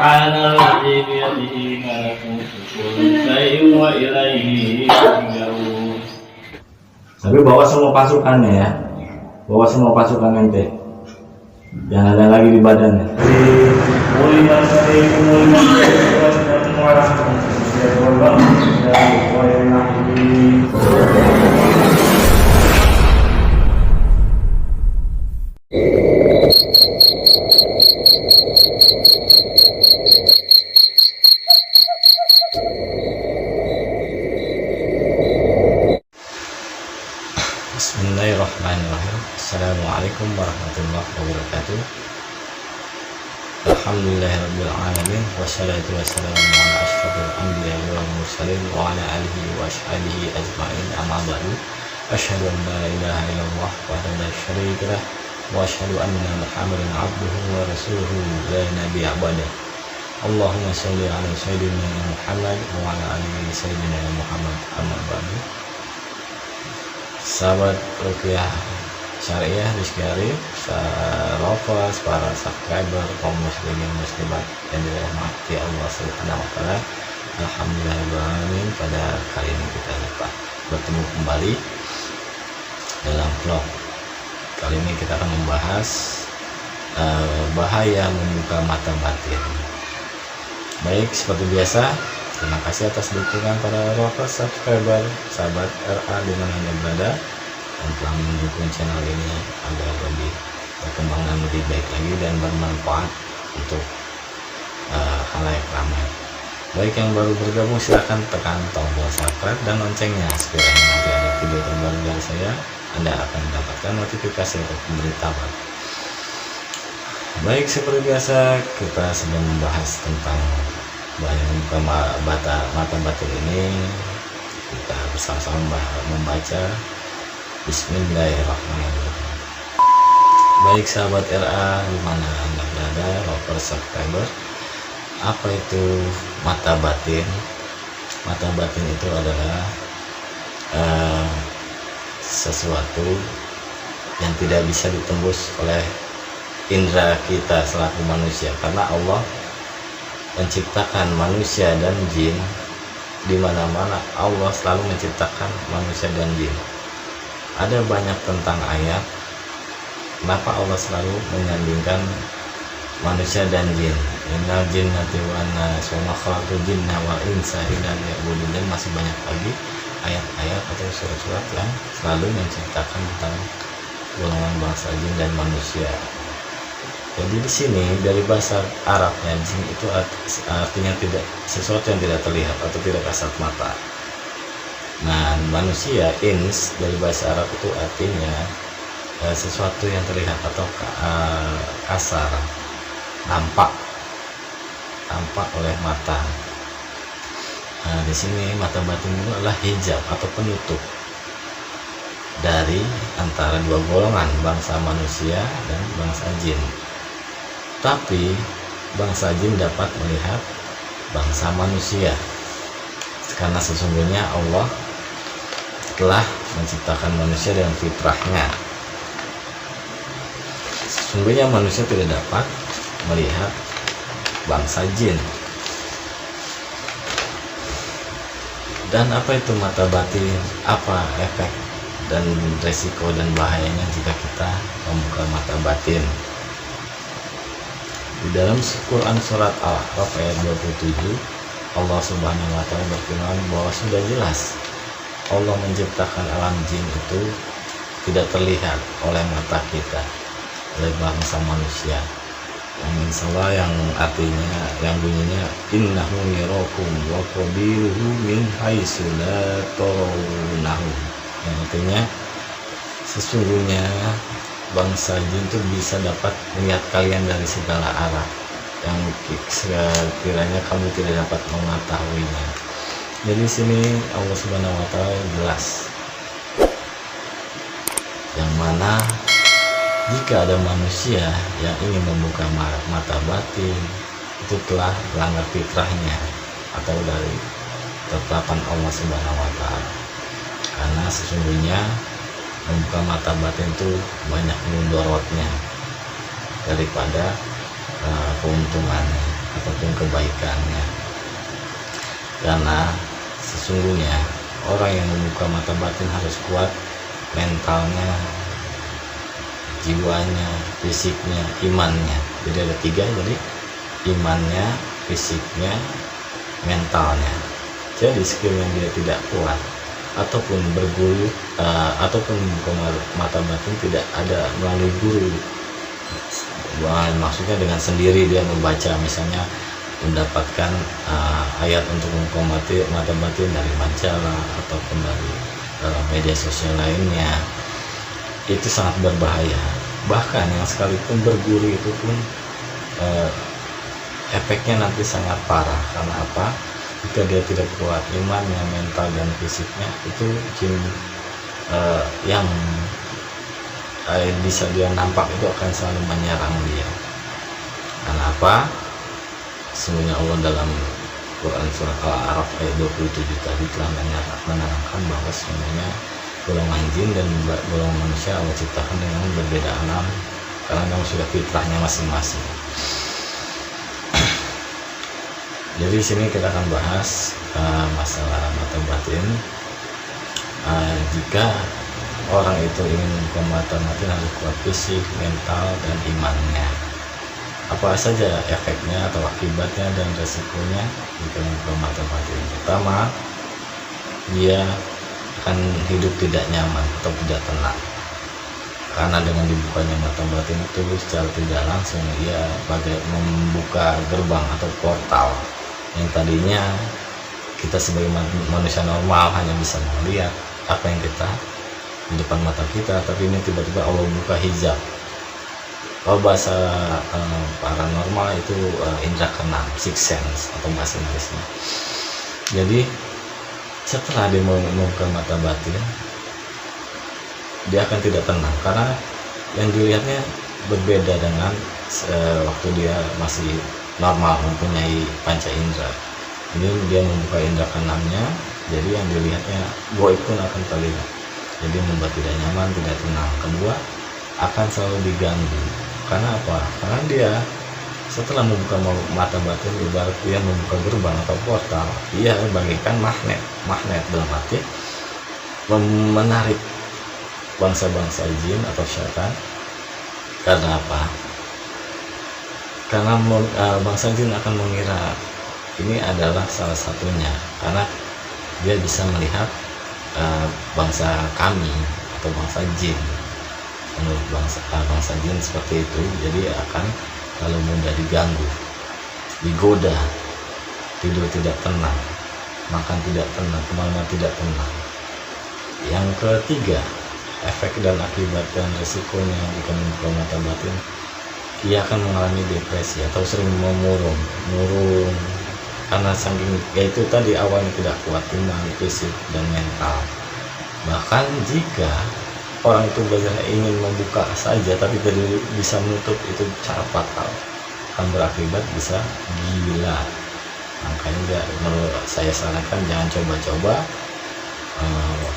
Subhanalladzi biyadihi malakutu kulli syai'in wa ilaihi turja'un. Tapi bawa semua pasukannya ya, bawa semua pasukan ente, jangan ada lagi di badannya. Bismillahirrahmanirrahim. Assalamualaikum warahmatullahi wabarakatuh. Alhamdulillahirabbil alamin wassalatu wassalamu ala asyrofil anbiya'i wal mursalin wa ala alihi wa ashabihi ajma'in, amma ba'du. Asyhadu an la ilaha illallah wahdahu la syarika lah wa asyhadu anna Muhammadan abduhu wa rasuluhu la nabiyya ba'da. Allahumma shalli ala sayyidina Muhammad wa ala ali sayyidina Muhammad, amma ba'du. Sahabat Ruqyah Syariah Rizky Arif, Sarofas, para subscriber, kaum muslimin muslimat yang dirahmati Allah Subhanahu wa taala. Alhamdulillahirrahmanirrahim, pada kali ini kita dapat bertemu kembali dalam vlog. Kali ini kita akan membahas bahaya membuka mata batin. Baik, seperti biasa, terima kasih atas dukungan para Rofas subscriber, sahabat RA di mana Anda berada, dan telah mendukung channel ini agar lebih berkembang dan lebih baik lagi dan bermanfaat untuk halayak ramai. Baik yang baru bergabung, silahkan tekan tombol subscribe dan loncengnya. Sekiranya nanti ada video terbaru dari saya, Anda akan mendapatkan notifikasi untuk pemberitahuan. Baik, seperti biasa kita sedang membahas tentang bahaya mata batin ini. Kita bersama-sama membaca Bismillahirrahmanirrahim. Baik sahabat RA di mana Anda berada, lover subscriber, apa itu mata batin? Mata batin itu adalah sesuatu yang tidak bisa ditembus oleh indera kita selaku manusia, karena Allah menciptakan manusia dan jin. Di mana-mana Allah selalu menciptakan manusia dan jin. Ada banyak tentang ayat kenapa Allah selalu menyandingkan manusia dan jin. Innal jinnati wan nas wa ma khalaqtul jinna wal insa illa liya'budun, dan masih banyak lagi ayat-ayat atau surat-surat yang selalu menceritakan tentang golongan bangsa jin dan manusia. Jadi di sini dari bahasa Arabnya, jin itu artinya tidak sesuatu yang tidak terlihat atau tidak kasat mata. Nah, manusia, ins, dari bahasa Arab itu artinya sesuatu yang terlihat atau kasar, nampak oleh mata. Nah, di sini mata batin itu adalah hijab atau penutup dari antara dua golongan, bangsa manusia dan bangsa jin. Tapi bangsa jin dapat melihat bangsa manusia, karena sesungguhnya Allah telah menciptakan manusia dengan fitrahnya. Sesungguhnya manusia tidak dapat melihat bangsa jin. Dan apa itu mata batin? Apa efek dan resiko dan bahayanya jika kita membuka mata batin? Di dalam Quran surat Al-A'raf ayat 27, Allah Subhanahu wa taala berfirman bahwa sudah jelas Allah menciptakan alam jin itu tidak terlihat oleh mata kita, oleh bangsa manusia. Salah yang artinya, yang bunyinya innahu yarakum wa qabiluhu min haitsu la tarawnahu, yang artinya sesungguhnya bangsa jin itu bisa dapat melihat kalian dari segala arah yang sekiranya kamu tidak dapat mengetahuinya. Jadi sini Allah Subhanahu wa taala jelas, yang mana jika ada manusia yang ingin membuka mata batin, itu telah melanggar fitrahnya atau dari ketetapan Allah Subhanahu wa taala. Karena sesungguhnya membuka mata batin itu banyak mudorotnya daripada keuntungannya. ataupun kebaikannya. Karena sesungguhnya orang yang membuka mata batin harus kuat mentalnya, jiwanya, fisiknya, imannya. Jadi ada tiga, jadi imannya, fisiknya, mentalnya. Jadi sekiranya dia tidak kuat ataupun berguru ataupun membuka mata batin tidak ada melalui guru, maksudnya dengan sendiri dia membaca, misalnya mendapatkan ayat untuk membuka mata batin dari majalah ataupun dari media sosial lainnya, itu sangat berbahaya. Bahkan yang sekalipun berguru itu pun efeknya nanti sangat parah. Karena apa? Jika dia tidak kuat imannya, mental dan fisiknya, itu jin yang bisa dia nampak itu akan selalu menyerang dia. Karena apa? Sesungguhnya Allah dalam Quran surat Al-A'raf ayat 27 tadi telah menerangkan bahwa sebenarnya golongan jin dan golongan manusia Allah ciptakan dengan berbeda alam, karena memang sudah fitrahnya masing-masing. Jadi di sini kita akan bahas masalah mata batin. Jika orang itu ingin membuka mata batin harus kuat fisik, mental dan imannya. Apa saja efeknya atau akibatnya dan resikonya jika membuka mata batin? Pertama, dia akan hidup tidak nyaman atau tidak tenang. Karena dengan dibukanya mata batin itu secara tidak langsung dia bagai membuka gerbang atau portal yang tadinya kita sebagai manusia normal hanya bisa melihat apa yang kita di depan mata kita, tapi ini tiba-tiba Allah buka hijab. Kalau bahasa paranormal itu indra keenam, sixth sense atau bahasa Inggrisnya. Jadi setelah dia membuka mata batin, dia akan tidak tenang karena yang dilihatnya berbeda dengan waktu dia masih normal mempunyai panca indera. Ini dia membuka indera keenamnya, jadi yang dilihatnya goib pun akan terlihat. Jadi membuat tidak nyaman, tidak tenang. Kedua, akan selalu diganggu. Karena apa? Karena dia setelah membuka mata batin, ibarat dia membuka gerbang atau portal, dia bagaikan magnet dalam arti menarik bangsa-bangsa jin atau syaitan. Karena apa? Karena bangsa jin akan mengira ini adalah salah satunya, karena dia bisa melihat bangsa kami atau bangsa jin. Menurut bangsa jin seperti itu, jadi akan kalau mudah diganggu, digoda, tidur tidak tenang, makan tidak tenang, kemana tidak tenang. Yang ketiga, efek dan akibat dan resikonya jika membuka mata batin, ia akan mengalami depresi atau sering murung karena saking yaitu tadi awalnya tidak kuat iman, fisik dan mental. Bahkan jika orang itu ingin membuka saja tapi tidak bisa menutup, itu cara fatal, akan berakibat bisa gila. Makanya menurut saya sarankan jangan coba-coba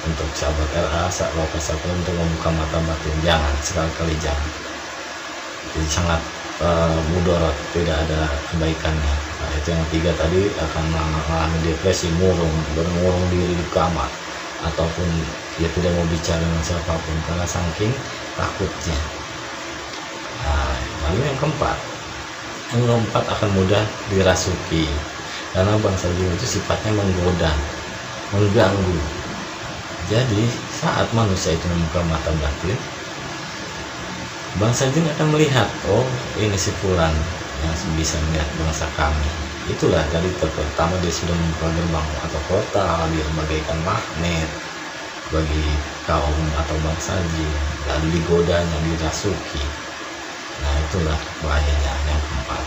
untuk sahabat LA, sahabat untuk membuka mata batin, jangan, sekali-kali jangan. Jadi sangat mudorot, tidak ada kebaikannya. Nah, itu yang ketiga tadi, akan mengalami depresi, bermurung diri di kamar, ataupun dia tidak mau bicara dengan siapapun karena saking takutnya. Nah, lalu yang keempat akan mudah dirasuki, karena bangsa jin itu sifatnya menggoda, mengganggu. Jadi saat manusia itu membuka mata batin, bangsa jin akan melihat, oh ini si fulan yang bisa melihat bangsa kami. Itulah dari pertama dia sudah membuka gerbang atau portal, dia bagaikan magnet bagi kaum atau bangsa jin, lalu digodanya, dirasuki. Nah itulah bahayanya. Yang keempat,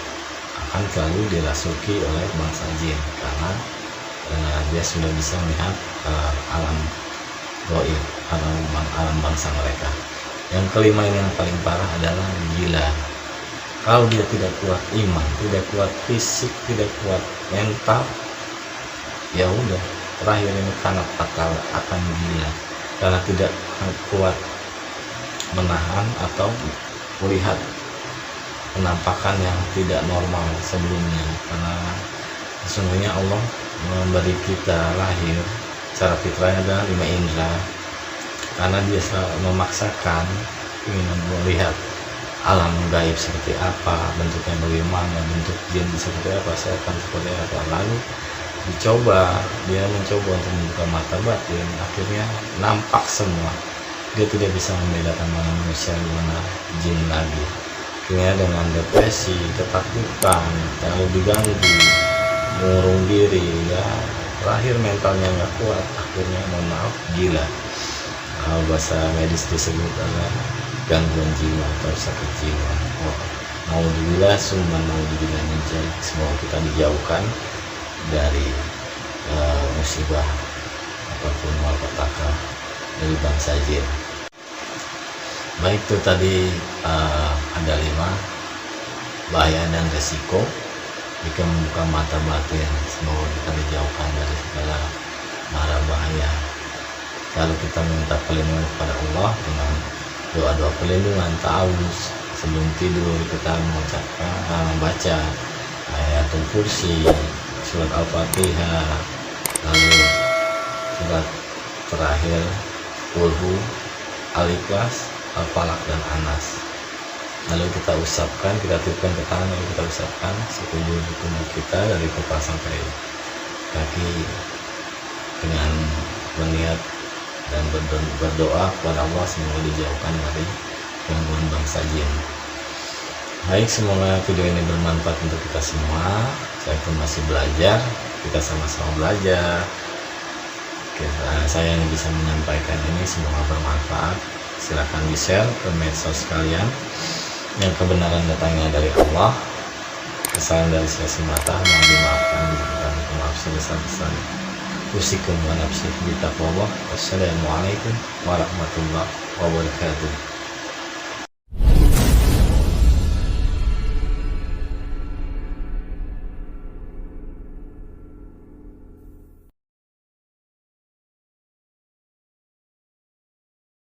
akan selalu dirasuki oleh bangsa jin karena dia sudah bisa melihat alam goib, alam bangsa mereka. Yang kelima ini yang paling parah adalah gila. Kalau dia tidak kuat iman, tidak kuat fisik, tidak kuat mental, ya udah, terakhir ini karena fatal, akan gila karena tidak kuat menahan atau melihat penampakan yang tidak normal sebelumnya, karena sesungguhnya Allah memberi kita lahir secara fitrahnya adalah 5 indera, karena dia selalu memaksakan ingin melihat alam gaib seperti apa, bentuknya bagaimana, bentuk jin seperti apa, setan seperti apa. Lalu dia mencoba untuk membuka mata batin, akhirnya nampak semua. Dia tidak bisa membedakan mana manusia mana jin lagi. Akhirnya dengan depresi, ketakutan, lalu diganggu, mengurung diri, ya terakhir mentalnya nggak kuat, akhirnya mohon maaf gila. Bahasa medis disebut adalah gangguan jiwa atau sakit jiwa. Naudzubillah summa naudzubillah min dzalik. Semoga kita dijauhkan dari musibah ataupun malapetaka dari bangsa jin. Baik, itu tadi ada 5 bahaya dan resiko jika membuka mata batin. Semoga kita dijauhkan dari segala mara bahaya. Lalu kita minta perlindungan kepada Allah dengan doa-doa perlindungan, ta'awuz. Sebelum tidur kita mengucapkan membaca ayatul kursi, surat al-fatihah, lalu surat terakhir Qul Al-Ikhlas, Al-Falaq dan Anas. Lalu kita usapkan, kita tiupkan ke tangan, lalu kita usapkan sekujur tubuh kita dari kepala sampai kaki dengan berniat dan berdoa kepada Allah semoga dijauhkan dari gangguan bangsa jin. Baik, semoga video ini bermanfaat untuk kita semua. Saya pun masih belajar, kita sama-sama belajar. Saya yang bisa menyampaikan ini semoga bermanfaat. Silahkan di-share ke medsos kalian. Yang kebenaran datangnya dari Allah. Kesalahan dari saya semata mohon dimaafkan dan maaf sebesar-besarnya. Usikum wa nafsi bi taqwallah. Wassalamualaikum warahmatullahi wabarakatuh.